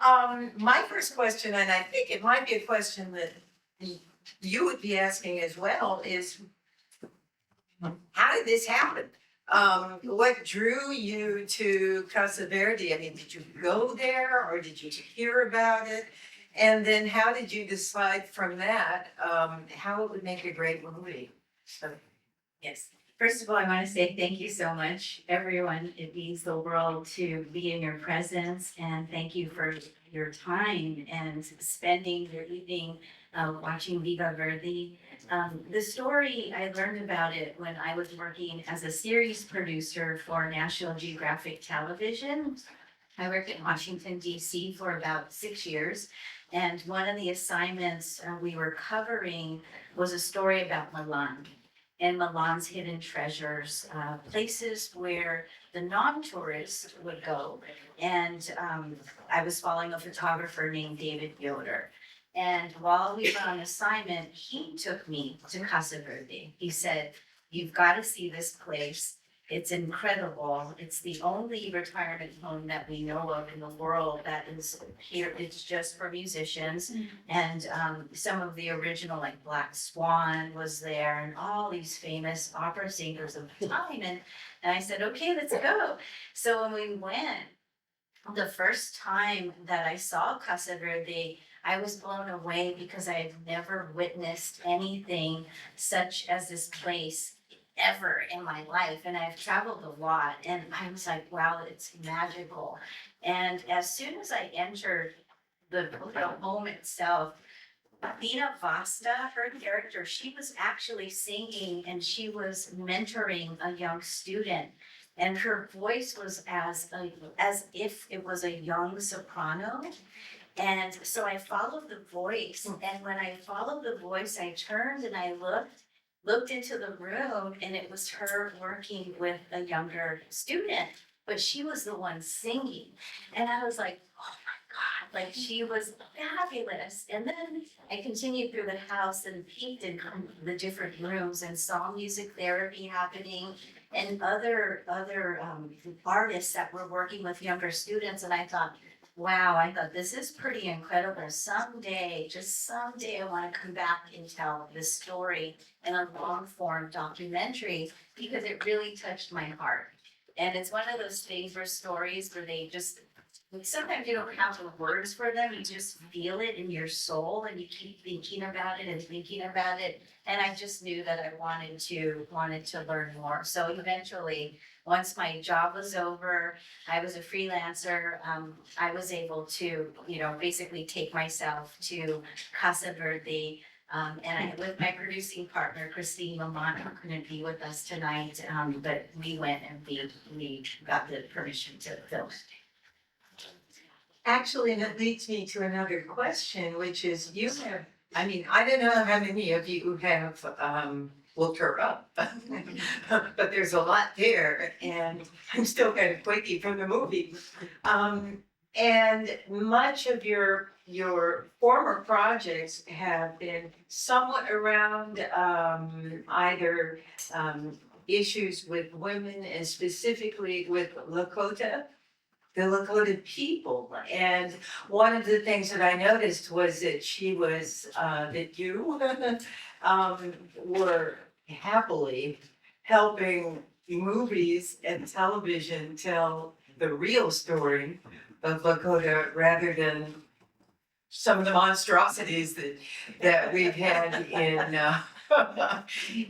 My first question, and I think it might be a question that you would be asking as well, is how did this happen? What drew you to Casa Verde? I mean, did you go there or did you hear about it? And then how did you decide from that how it would make a great movie? So, Yes. First of all, I want to say thank you so much, everyone. It means the world to be in your presence, and thank you for your time and spending your evening watching Viva Verde. The story, I learned about it when I was working as a series producer for National Geographic Television. I worked in Washington, D.C. for about 6 years. And one of the assignments we were covering was a story about Milan and Milan's hidden treasures, places where the non-tourists would go. And I was following a photographer named David Yoder. And while we were on assignment, he took me to Casa Verde. He said, "You've got to see this place. It's incredible. It's the only retirement home that we know of in the world that is here. It's just for musicians." And some of the original, like Black Swan was there, and all these famous opera singers of the time. And I said, "Okay, let's go." So when we went, the first time that I saw Casa Verde, I was blown away because I had never witnessed anything such as this place ever in my life. And I've traveled a lot, and I was like, wow, it's magical. And as soon as I entered the home itself, Bina Vasta, her character, she was actually singing and she was mentoring a young student. And her voice was as if it was a young soprano. And so I followed the voice. And when I followed the voice, I turned and I looked into the room, and it was her working with a younger student, but she was the one singing. And I was like, oh my God, like she was fabulous. And then I continued through the house and peeked in the different rooms and saw music therapy happening and other artists that were working with younger students. And I thought, wow, I thought this is pretty incredible. Someday, just someday, I want to come back and tell this story in a long form documentary because it really touched my heart. And it's one of those things where stories where they just, sometimes you don't have the words for them, you just feel it in your soul and you keep thinking about it and thinking about it. And I just knew that I wanted to learn more. So eventually, once my job was over, I was a freelancer. I was able to, basically take myself to Casa Verde. With my producing partner, Christine Lamont, who couldn't be with us tonight, but we went and we got the permission to film it. actually, that leads me to another question, which is you have, I mean, I don't know how many of you have looked her up, but there's a lot there, and I'm still kind of quaky from the movie. And much of your former projects have been somewhat around either issues with women and specifically with Lakota, the Lakota people. And one of the things that I noticed was that that you were happily helping movies and television tell the real story of Lakota rather than some of the monstrosities that we've had in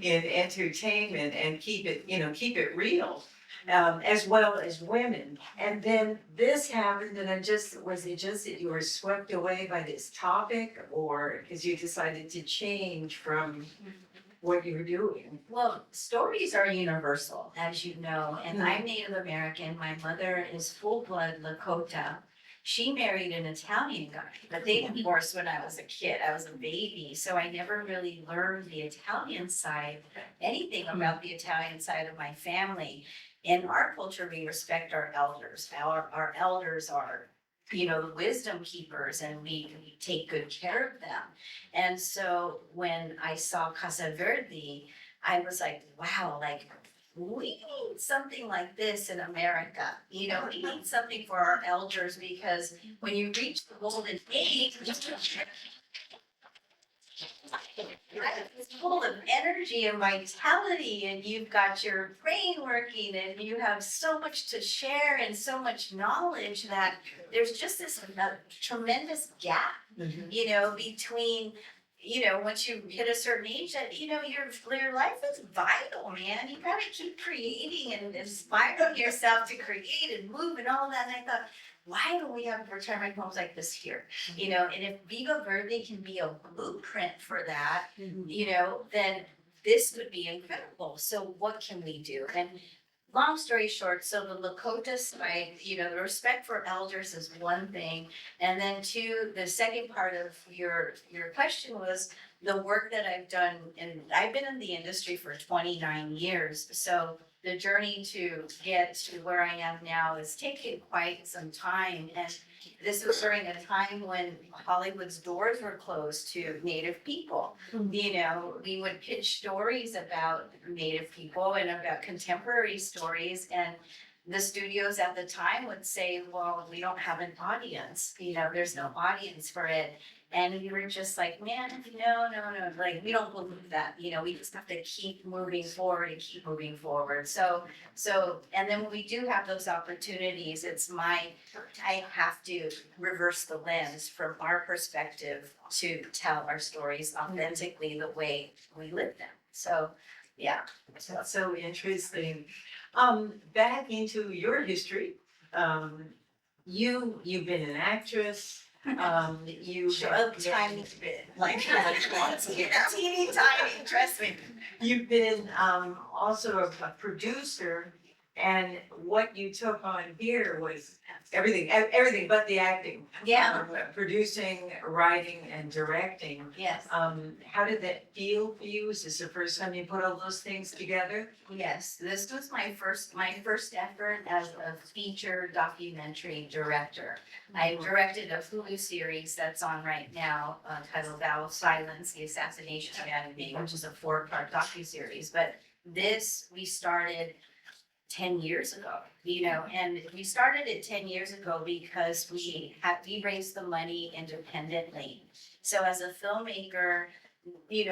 in entertainment, and keep it real, as well as women. And then this happened, and was it just that you were swept away by this topic, or because you decided to change from what you were doing? Well, stories are universal, as you know, and I'm Native American. My mother is full-blood Lakota. She married an Italian guy, but they divorced when I was a kid. I was a baby, so I never really learned the Italian side, anything about the Italian side of my family. In our culture, we respect our elders. Our elders are, the wisdom keepers, and we take good care of them. And so when I saw Casa Verde, I was like, wow, like we need something like this in America. We need something for our elders because when you reach the golden age, it's full of energy and vitality, and you've got your brain working, and you have so much to share and so much knowledge that there's just this tremendous gap, between once you hit a certain age that, your life is vital, man. You gotta keep creating and inspiring yourself to create and move and all that. And I thought, why don't we have retirement homes like this here? And if Viva Verde can be a blueprint for that, then this would be incredible. So what can we do? And long story short, so the Lakota side, the respect for elders is one thing. And then two, the second part of your question was the work that I've done. And I've been in the industry for 29 years. So the journey to get to where I am now has taken quite some time. And this was during a time when Hollywood's doors were closed to Native people. We would pitch stories about Native people and about contemporary stories, and the studios at the time would say, well, we don't have an audience, there's no audience for it. And we were just like, man, no, like, we don't believe that, we just have to keep moving forward and keep moving forward. So, and then when we do have those opportunities, I have to reverse the lens from our perspective to tell our stories authentically the way we live them. So, yeah. That's so interesting. Back into your history, you've been an actress. You a tiny bit, like teeny tiny, trust me. You've been also a producer, and what you took on here was everything but the acting. Yeah. Producing, writing, and directing. Yes. How did that feel for you? Is this the first time you put all those things together? Yes, this was my first effort as a feature documentary director. I directed a Hulu series that's on right now, titled Vow of Silence: The Assassination of Annie Mae, which is a 4-part docuseries. But this we started 10 years ago, and we started it 10 years ago because we raised the money independently. So as a filmmaker, you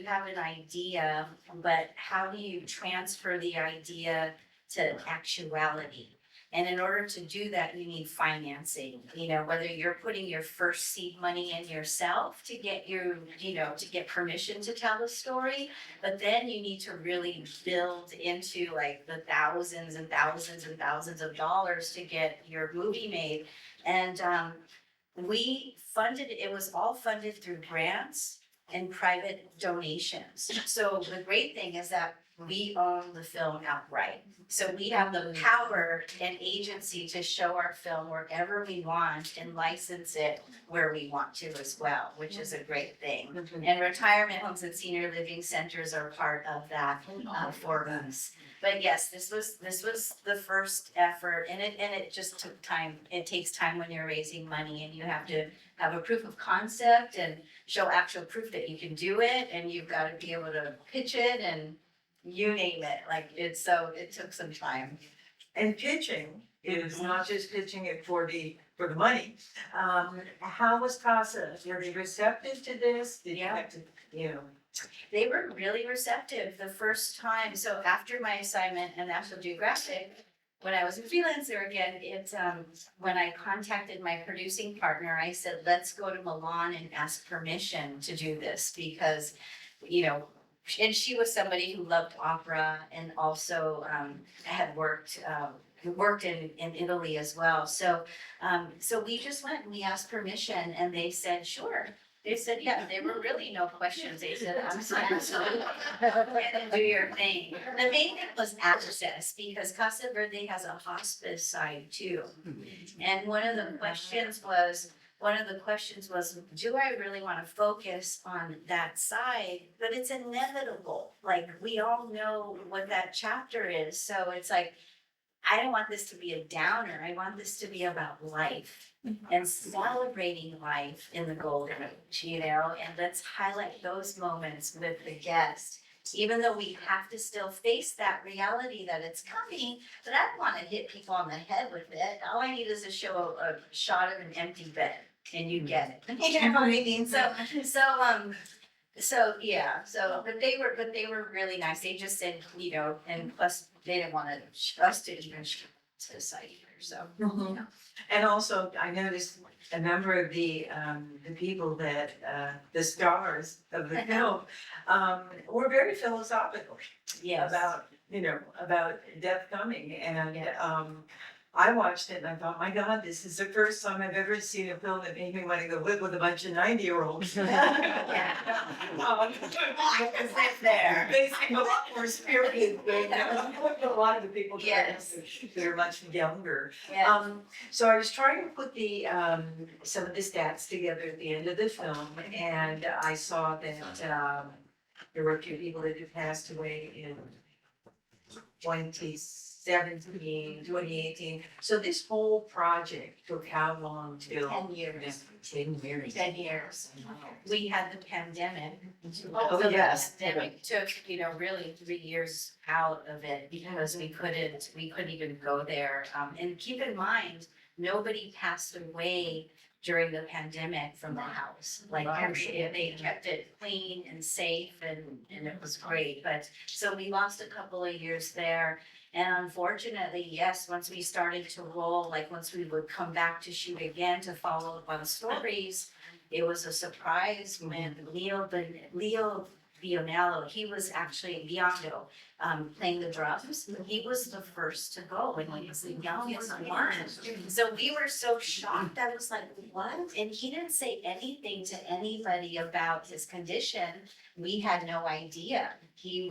have an idea, but how do you transfer the idea to actuality? And in order to do that, you need financing, whether you're putting your first seed money in yourself to get to get permission to tell the story, but then you need to really build into like the thousands and thousands and thousands of dollars to get your movie made. And it was all funded through grants and private donations. So the great thing is that we own the film outright. So we have the power and agency to show our film wherever we want and license it where we want to as well, which is a great thing. And retirement homes and senior living centers are part of that for us. But yes, this was the first effort, and it just took time. It takes time when you're raising money, and you have to have a proof of concept and show actual proof that you can do it, and you've got to be able to pitch it and you name it. So it took some time. And pitching is not just pitching it for the money. How was CASA? Were they receptive to this? Did you have to, They were really receptive the first time. So after my assignment at National Geographic, when I was a freelancer again, when I contacted my producing partner, I said, let's go to Milan and ask permission to do this because, and she was somebody who loved opera and also had worked in Italy as well. So we just went and we asked permission, and they said, sure. They said, yeah, there were really no questions. They said, absolutely, and do your thing. The main thing was access, because Casa Verde has a hospice side too. And one of the questions was, do I really want to focus on that side? But it's inevitable. Like, we all know what that chapter is. So it's like, I don't want this to be a downer. I want this to be about life and celebrating life in the golden age, and let's highlight those moments with the guest even though we have to still face that reality that it's coming, but I don't wanna hit people on the head with it. All I need is to show a shot of an empty bed and you get it. You know what I mean? But they were really nice. They just said, you know, and plus they didn't want us to even show to the site either, so. Mhm. And also, I noticed a number of the people that, the stars of the film, were very philosophical Yes. about, you know, about death coming. And, Yes. I watched it and I thought, my God, this is the first time I've ever seen a film that made me want to go live with a bunch of 90-year-olds. Yeah. There. They seem a lot more spirited than a lot of the people Yes. that are much younger. Yeah. So I was trying to put the, some of the stats together at the end of the film, and I saw that, there were a few people that had passed away in 2017, 2018. So this whole project took how long till? 10 years. 10 years. 10 years. We had the pandemic. Oh, So the yes. pandemic took, you know, really 3 years out of it because we couldn't even go there. And keep in mind, nobody passed away during the pandemic from the house. Like actually, they kept it clean and safe and it was great. But so we lost a couple of years there. And unfortunately, yes, once we started to roll, like once we would come back to shoot again to follow up on stories, it was a surprise when Leo Bionello, he was actually Biondo, playing the drums. He was the first to go and he was the youngest one. So we were so shocked. I was like, what? And he didn't say anything to anybody about his condition. We had no idea. He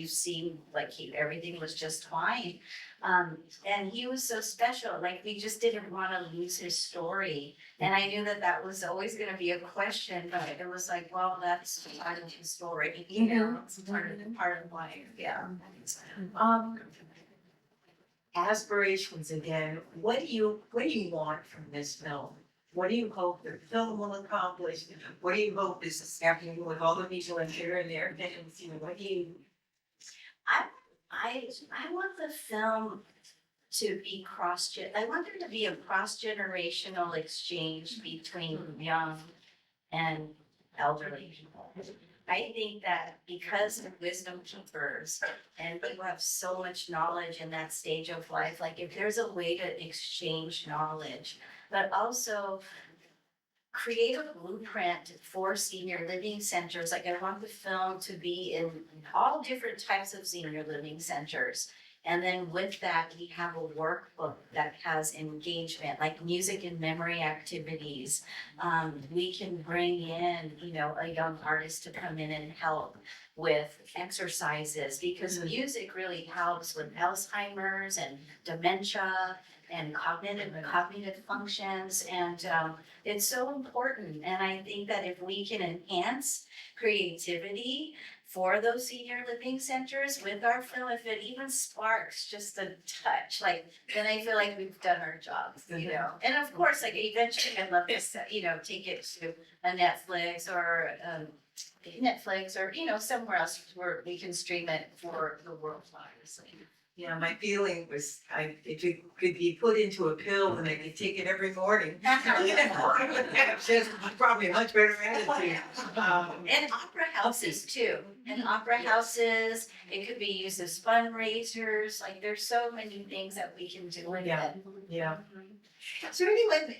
seemed like everything was just fine. And he was so special, like we just didn't wanna lose his story. And I knew that that was always gonna be a question, but it was like, well, that's part of his story, you know, it's part of life, yeah. Aspirations again, what do you want from this film? What do you hope the film will accomplish? What do you hope is happening with all the people in here and their fans, you know, what do you? I want the film to be I want there to be a cross-generational exchange between young and elderly people. I think that because of wisdom keepers and people have so much knowledge in that stage of life, like if there's a way to exchange knowledge, but also create a blueprint for senior living centers. Like I want the film to be in all different types of senior living centers. And then with that, we have a workbook that has engagement, like music and memory activities. We can bring in, you know, a young artist to come in and help with exercises because music really helps with Alzheimer's and dementia and cognitive functions, and it's so important. And I think that if we can enhance creativity for those senior living centers with our film, if it even sparks just a touch, like then I feel like we've done our job, you know. And of course, like eventually I'd love to, you know, take it to a Netflix or you know, somewhere else where we can stream it for the world, obviously. Yeah, my feeling was, if it could be put into a pill and I could take it every morning, you know, I would have just probably a much better attitude. And opera houses too, and opera houses, it could be used as fundraisers, like there's so many things that we can do with Yeah. it. Yeah. So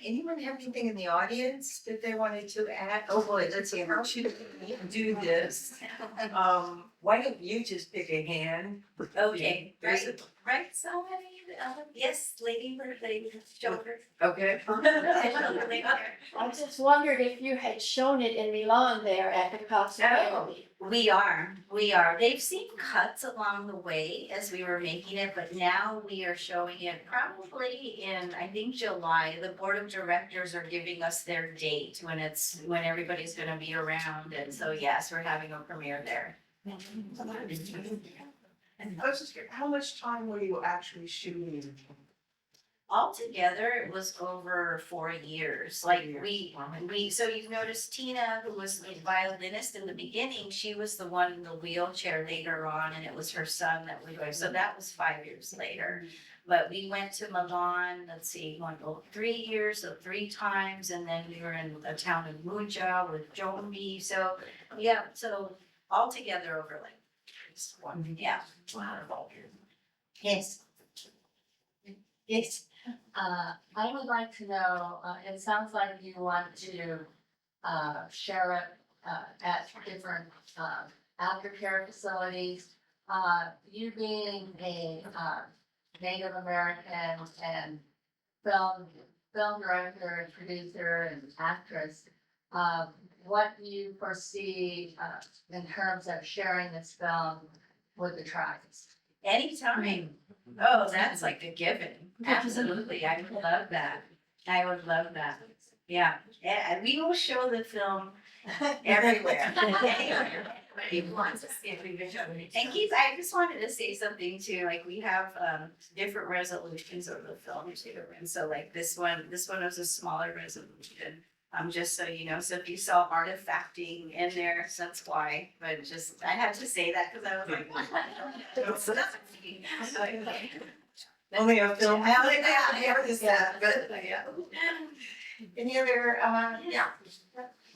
anyone have anything in the audience that they wanted to add? Oh boy, let's see, how should we do this? Why don't you just pick a hand? Okay, There's right, somebody, yes, lady, shoulder. Okay. I just wondered if you had shown it in Milan there at the CASCADIA. We are. They've seen cuts along the way as we were making it, but now we are showing it probably in, I think, July. The board of directors are giving us their date when everybody's gonna be around, and so yes, we're having a premiere there. And I was just curious, how much time were you actually shooting? altogether, it was over 4 years. Like so you noticed Tina, who was the violinist in the beginning, she was the one in the wheelchair later on, and it was her son that we were, so that was 5 years later. But we went to Milan, let's see, 3 years, so 3 times, and then we were in a town of Muja with Jombi, so, yeah, so altogether over like, yeah. Wow. Yes. Yes. I would like to know, it sounds like you want to, share it, at different, aftercare facilities. You being a, Native American and film director and producer and actress, what do you foresee, in terms of sharing this film with the tribes? Anytime. Oh, that's like a given. Absolutely. I would love that. I would love that. Yeah. And we will show the film everywhere. Everybody wants to see it. And Keith, I just wanted to say something too. Like we have different resolutions of the film too. And so like this one was a smaller resolution. Just so you know, so if you saw artifacting in there, so that's why, but just, I had to say that because I was like. Only a film. Any other, yeah.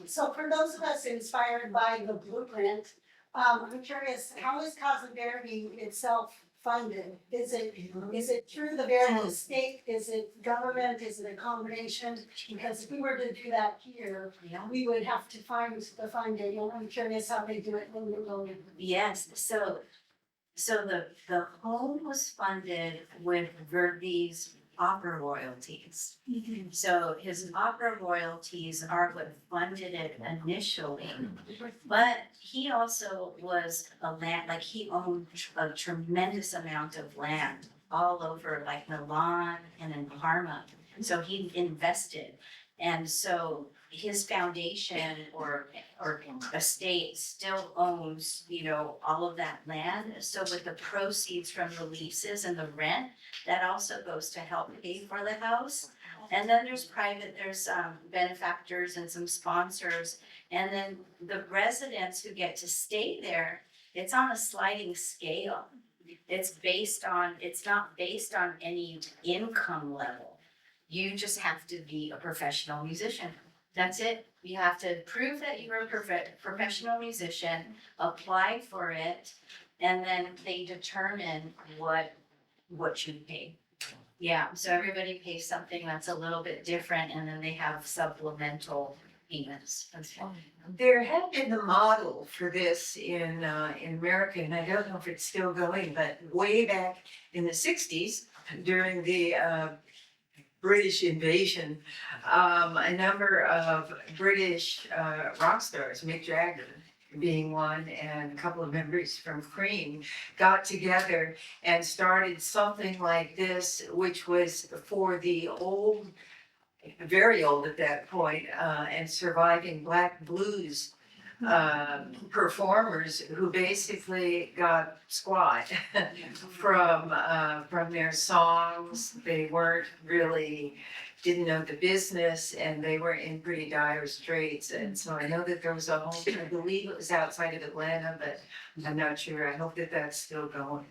So for those of us inspired by the blueprint, I'm curious, how is CASCADIA itself funded? Is it through the various state? Is it government? Is it a combination? Because if we were to do that here, we would have to find the funding, and I'm curious how they do it in New Yes, so the home was funded with Verdi's opera royalties. So his opera royalties are what funded it initially. But he also was he owned a tremendous amount of land all over like Milan and in Parma. So he invested. And so his foundation or estate still owns, all of that land. So with the proceeds from the leases and the rent, that also goes to help pay for the house. And then there's benefactors and some sponsors. And then the residents who get to stay there, it's on a sliding scale. It's not based on any income level. You just have to be a professional musician. That's it. You have to prove that you're a professional musician, apply for it, and then they determine what you pay. Yeah, so everybody pays something that's a little bit different, and then they have supplemental payments. That's fine. There had been a model for this in America, and I don't know if it's still going, but way back in the 60s, during the British invasion, a number of British rock stars, Mick Jagger being one, and a couple of members from Cream, got together and started something like this, which was for the old, very old at that point, and surviving black blues performers who basically got squat from their songs. They didn't know the business, and they were in pretty dire straits. And so I know that there was a home, I believe it was outside of Atlanta, but I'm not sure. I hope that that's still going.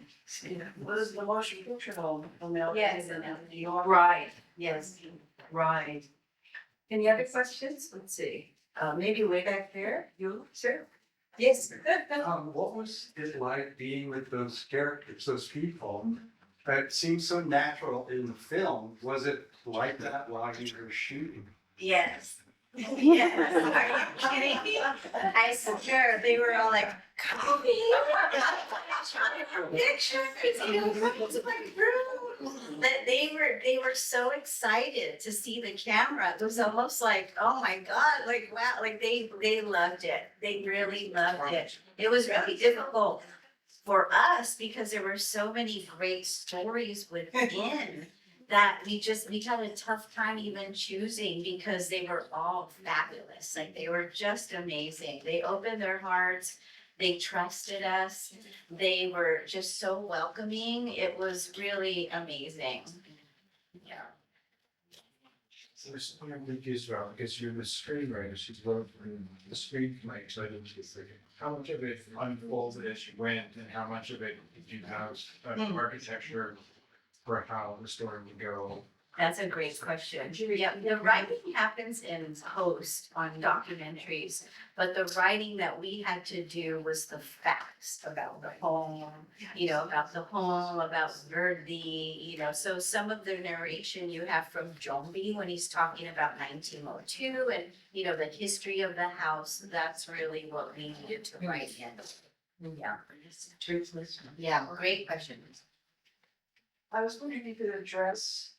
What is the motion picture home? Yes. In New York. Right, Yes. right. Any other questions? Let's see. Maybe way back there, you, sir? Yes. What was it like being with those characters, those people? That seems so natural in the film. Was it like that while you were shooting? Yes. Yes. Are you kidding me? I swear they were all like, "Come here, pictures, come to my room." That they were so excited to see the camera. It was almost like, oh my God, like wow, like they loved it. They really loved it. It was really difficult for us because there were so many great stories within that we had a tough time even choosing because they were all fabulous. Like they were just amazing. They opened their hearts. They trusted us. They were just so welcoming. It was really amazing. Yeah. There's something I'm confused about, because you're the screenwriter, she's wrote the screenplay, so I didn't just think, how much of it unfolded as you went, and how much of it did you have architecture for how the story would go? That's a great question. Yeah, the writing happens in post on documentaries, but the writing that we had to do was the facts about the home, about Verdi, so some of the narration you have from Jombi when he's talking about 1902 and, the history of the house, that's really what we needed to write in. Yeah. Truthless. Yeah, great question. I was wondering if you could address,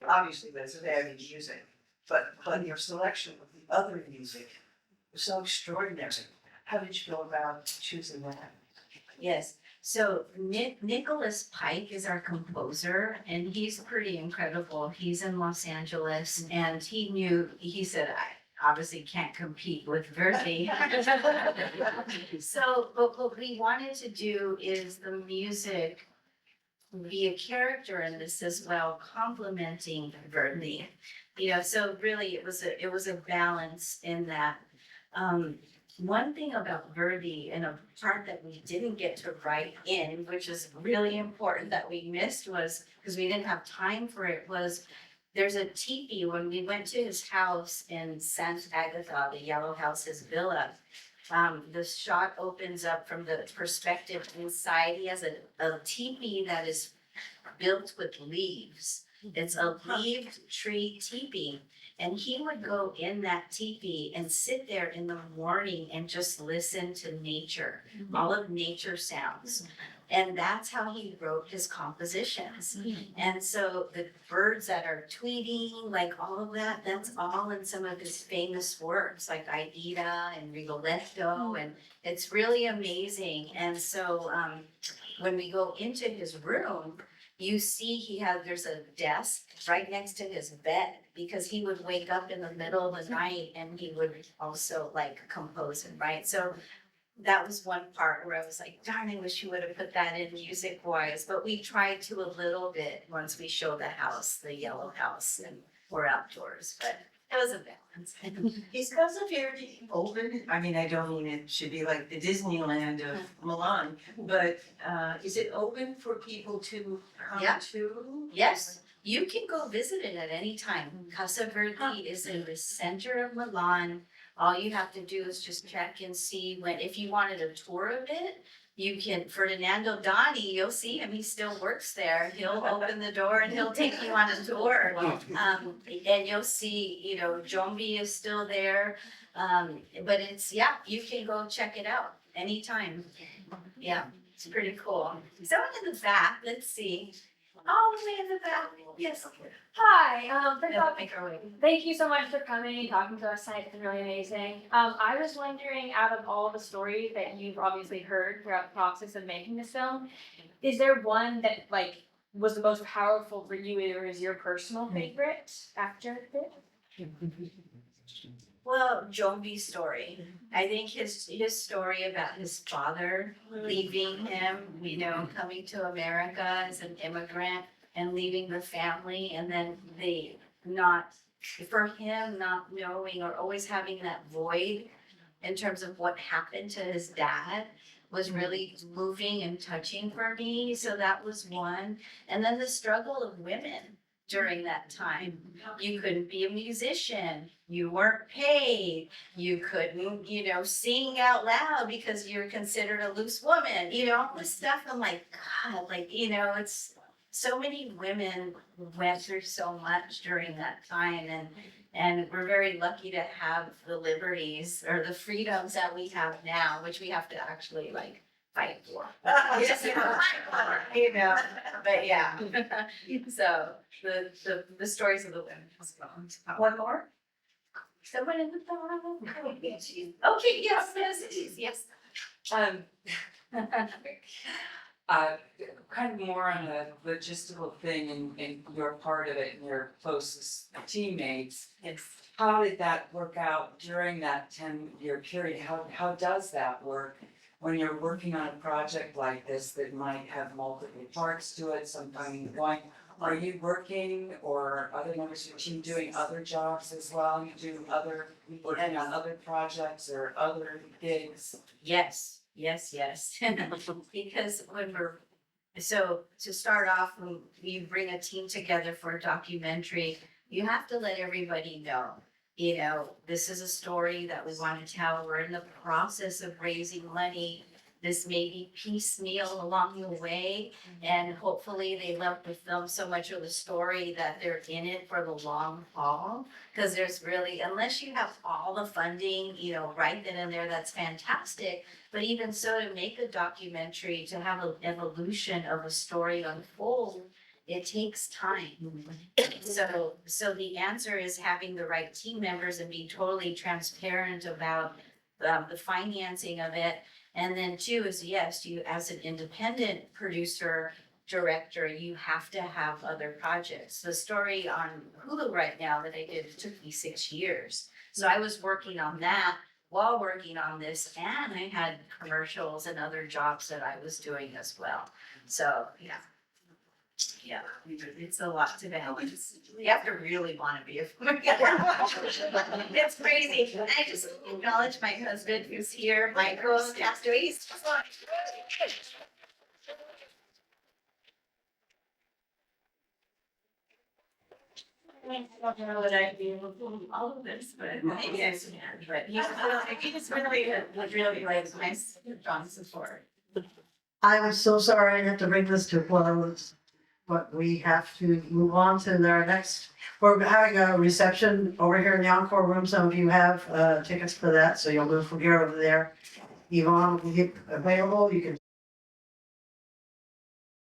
obviously there's very music, but your selection of the other music was so extraordinary. How did you go about choosing that? Yes, so Nicholas Pike is our composer and he's pretty incredible. He's in Los Angeles and he said, I obviously can't compete with Verdi. So, but what we wanted to do is the music be a character in this as well, complementing Verdi. So really it was a balance in that. One thing about Verdi and a part that we didn't get to write in, which is really important that we missed was, because we didn't have time for it, was there's a teepee when we went to his house in Santa Agatha, the Yellow House, his villa. The shot opens up from the perspective inside. He has a teepee that is built with leaves. It's a leaved tree teepee. And he would go in that teepee and sit there in the morning and just listen to nature, all of nature sounds. And that's how he wrote his compositions. And so the birds that are tweeting, like all of that, that's all in some of his famous works, like Aida and Rigoletto, and it's really amazing. And so when we go into his room, you see there's a desk right next to his bed because he would wake up in the middle of the night and he would also compose and write. So that was one part where I was like, darn, I wish you would have put that in music wise, but we tried to a little bit once we show the house, the yellow house, and we're outdoors, but it was a balance. Is Casa Verde open? I mean, I don't mean it should be like the Disneyland of Milan, but is it open for people to come Yeah. to? Yes, you can go visit it at any time. Casa Verde is in the center of Milan. All you have to do is just check and see if you wanted a tour of it, you can, Ferdinando Donny, you'll see him, he still works there. He'll open the door and he'll take you on a tour. And you'll see, Jombi is still there. But you can go check it out anytime. Yeah, it's pretty cool. Someone in the back, let's see. All the way in the back, yes. Hi, first Yeah, off, make our way. thank you so much for coming and talking to us tonight. It's been really amazing. I was wondering, out of all the stories that you've obviously heard throughout the process of making this film, is there one that was the most powerful for you, or is your personal favorite after this? Well, Jombi's story. I think his story about his father leaving him, coming to America as an immigrant and leaving the family, and then not knowing or always having that void in terms of what happened to his dad was really moving and touching for me. So that was one. And then the struggle of women during that time. You couldn't be a musician, you weren't paid, you couldn't, sing out loud because you're considered a loose woman, all this stuff. I'm like, God, it's so many women went through so much during that time, and we're very lucky to have the liberties or the freedoms that we have now, which we have to actually fight for. Yes, but yeah. So the stories of the women. One more? Someone in the back. Okay, yes. Kind of more on a logistical thing and your part of it and your closest teammates. Yes. How did that work out during that 10-year period? How does that work when you're working on a project like this that might have multiple parts to it, sometimes going Are you working or other members of your team doing other jobs as well? You do working on other projects or other gigs? Yes, yes, yes. Because when so to start off, when you bring a team together for a documentary, you have to let everybody know, you know, this is a story that we want to tell. We're in the process of raising money. This may be piecemeal along the way, and hopefully they love the film so much of the story that they're in it for the long haul. Because there's really, unless you have all the funding, you know, right then and there, that's fantastic. But even so, to make a documentary, to have an evolution of a story unfold, it takes time. So the answer is having the right team members and being totally transparent about the financing of it. And then two is, yes, you as an independent producer, director, you have to have other projects. The story on Hulu right now that I did, it took me 6 years. So I was working on that while working on this, and I had commercials and other jobs that I was doing as well. So, yeah. Yeah, it's a lot to balance. You have to really want to be a It's crazy. I just acknowledge my husband who's here, Michael Castaway. He's just like, I don't know that I'd be able to do all of this, but maybe I can. But he's really like nice, strong support. I'm so sorry I have to bring this to a close, but we have to move on to our next. We're having a reception over here in the Encore room. Some of you have tickets for that, so you'll move from here over there. Yvonne will be available. You can